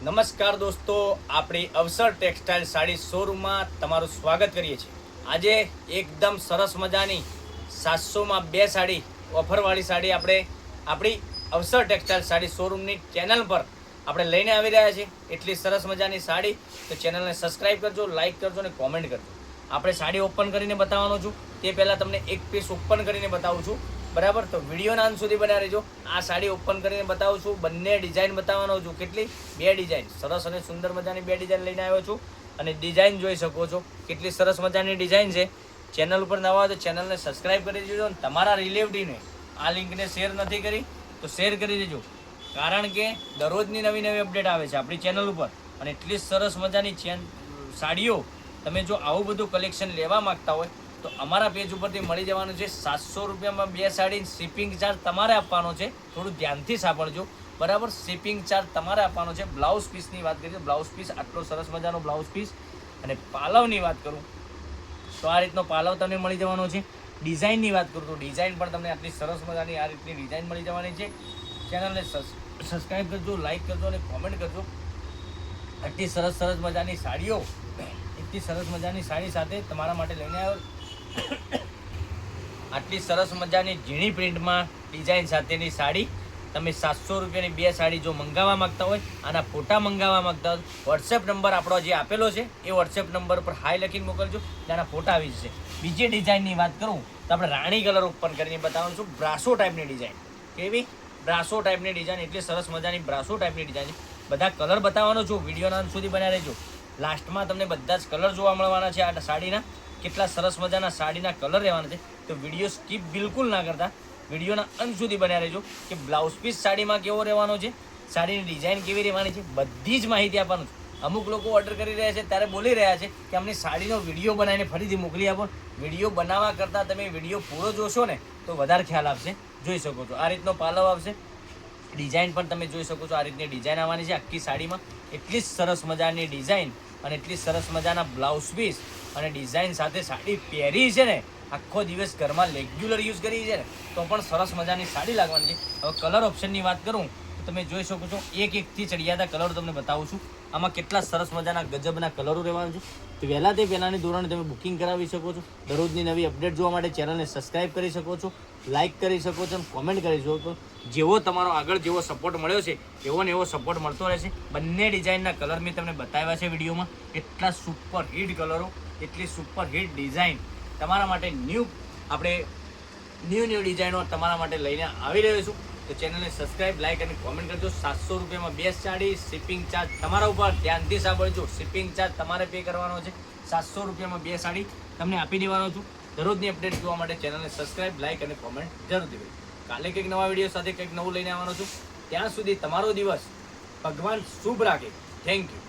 નમસ્કાર દોસ્તો, આપણી અવસર ટેક્સટાઇલ સાડી શોરૂમમાં તમારું સ્વાગત કરીએ છીએ। આજે એકદમ સરસ મજાની 700માં 2 સાડી ઓફરવાળી સાડી આપણે આપણી અવસર ટેક્સટાઇલ સાડી શોરૂમની ચેનલ પર આપણે લઈને આવી રહ્યા છીએ। એટલી સરસ મજાની સાડી તો ચેનલને સબસ્ક્રાઈબ કરજો, લાઇક કરજો અને કોમેન્ટ કરજો। આપણે સાડી ઓપન કરીને બતાવવાનો છું, તે પહેલાં તમને એક પીસ ઓપન કરીને બતાવું છું, બરાબર? તો વિડીયોના અંત સુધી બન્યા રહેજો। આ સાડી ઓપન કરીને બતાવું છું, બંને ડિઝાઇન બતાવવાનો છું। કેટલી? 2 ડિઝાઇન, સરસ અને સુંદર મજાની 2 ડિઝાઇન લઈને આવ્યો છું અને ડિઝાઇન જોઈ શકો છો, કેટલી સરસ મજાની ડિઝાઇન છે। ચેનલ ઉપર નવા હોય તો ચેનલને સબસ્ક્રાઈબ કરી દેજો અને તમારા રિલેટિવને આ લિંકને શેર નથી કરી તો શેર કરી દેજો, કારણ કે દરરોજની નવી નવી અપડેટ આવે છે આપણી ચેનલ ઉપર। અને એટલી સરસ મજાની સાડીઓ તમે જો આવું બધું કલેક્શન લેવા માગતા હોય તો અમારા પેજ ઉપરથી મળી જવાનું છે। 700 રૂપિયામાં 2 સાડી, શિપિંગ ચાર્જ તમારે આપવાનો છે, થોડું ધ્યાનથી સાંભળજો, બરાબર? શિપિંગ ચાર્જ તમારે આપવાનો છે। બ્લાઉઝ પીસની વાત કરીએ, બ્લાઉઝ પીસ આટલો સરસ મજાનો બ્લાઉઝ પીસ। અને પાલવની વાત કરું તો આ રીતનો પાલવ તમને મળી જવાનો છે। ડિઝાઇનની વાત કરું તો ડિઝાઇન પણ તમને આટલી સરસ મજાની આ રીતની ડિઝાઇન મળી જવાની છે। ચેનલને સબસ્ક્રાઈબ કરજો, લાઇક કરજો અને કોમેન્ટ કરજો। આટલી સરસ સરસ મજાની સાડીઓ, એટલી સરસ મજાની સાડી સાથે તમારા માટે લઈને આવ્યો। આટલી સરસ મજાની ઝીણી પ્રિન્ટમાં ડિઝાઇન સાથેની સાડી તમે 700 રૂપિયાની 2 સાડી જો મંગાવવા માગતા હોય, આના ફોટા મંગાવવા માગતા હોય, વોટ્સએપ નંબર આપણો જે આપેલો છે એ વોટ્સએપ નંબર પર હાઈ લખીને મોકલજો, તેના ફોટા આવી જશે। બીજી ડિઝાઇનની વાત કરું તો આપણે રાણી કલર ઓપન કરીને બતાવવાનું છું। બ્રાસો ટાઈપની ડિઝાઇન, કેવી? બ્રાસો ટાઈપની ડિઝાઇન, એટલી સરસ મજાની બ્રાસો ટાઈપની ડિઝાઇન છે। બધા કલર બતાવવાનો છું, વિડીયોના અંત સુધી બન્યા રહેજો। લાસ્ટમાં તમને બધા જ કલર જોવા મળવાના છે આ સાડીના, કેટલા સરસ મજાના સાડીના કલર રહેવાના છે। તો વિડીયો સ્કીપ બિલકુલ ના કરતા, વિડીયોના અંત સુધી બન્યા રહેજો કે બ્લાઉઝ પીસ સાડીમાં કેવો રહેવાનો છે, સાડીની ડિઝાઇન કેવી રહેવાની છે, બધી જ માહિતી આપવાનું છે। અમુક લોકો ઓર્ડર કરી રહ્યા છે ત્યારે બોલી રહ્યા છે કે અમને સાડીનો વિડીયો બનાવીને ફરીથી મોકલી આપો। વિડીયો બનાવવા કરતાં તમે વિડીયો પૂરો જોશો ને તો વધારે ખ્યાલ આપશે। જોઈ શકો છો આ રીતનો પાલવ આવશે, ડિઝાઇન પણ તમે જોઈ શકો છો, આ રીતની ડિઝાઇન આવવાની છે આખી સાડીમાં। એટલી સરસ મજાની ડિઝાઇન અને એટલી સરસ મજાના બ્લાઉઝ પીસ અને ડિઝાઇન સાથે સાડી પહેરી છે ને, આખો દિવસ ઘરમાં રેગ્યુલર યુઝ કરી છે ને તો પણ સરસ મજાની સાડી લાગવાની છે। હવે કલર ઓપ્શનની વાત કરું તો તમે જોઈ શકો છો, એક એકથી ચડિયાતા કલર તમને બતાવું છું। આમાં કેટલા સરસ મજાના ગજબના કલરો રહેવાના છે। તો વહેલા તે પહેલાંની ધોરણે તમે બુકિંગ કરાવી શકો છો। દરરોજની નવી અપડેટ જોવા માટે ચેનલને સબસ્ક્રાઈબ કરી શકો છો, લાઇક કરી શકો છો અને કોમેન્ટ કરી શકો છો। જેવો તમારો આગળ જેવો સપોર્ટ મળ્યો છે એવો ને એવો સપોર્ટ મળતો રહેશે। બંને ડિઝાઇનના કલર મેં તમને બતાવ્યા છે વિડીયોમાં, એટલા સુપર હિટ કલરો, એટલી સુપર હિટ ડિઝાઇન તમારા માટે આપણે ન્યૂ ડિઝાઇનો તમારા માટે લઈને આવી રહ્યો છું। તો ચેનલને સબસ્ક્રાઈબ, લાઇક અને કોમેન્ટ કરજો। 700 રૂપિયામાં 2 સાડી, શિપિંગ ચાર્જ તમારા ઉપર, ધ્યાનથી સાંભળજો, શિપિંગ ચાર્જ તમારે પે કરવાનો છે। 700 રૂપિયામાં 2 સાડી તમને આપી દેવાનો છું। દરરોજની અપડેટ જોવા માટે ચેનલને સબસ્ક્રાઈબ, લાઇક અને કોમેન્ટ જરૂરથી કરજો। કાલે કંઈક નવા વિડીયો સાથે કંઈક નવું લઈને આવવાનો છું। ત્યાં સુધી તમારો દિવસ ભગવાન શુભ રાખે। Thank you.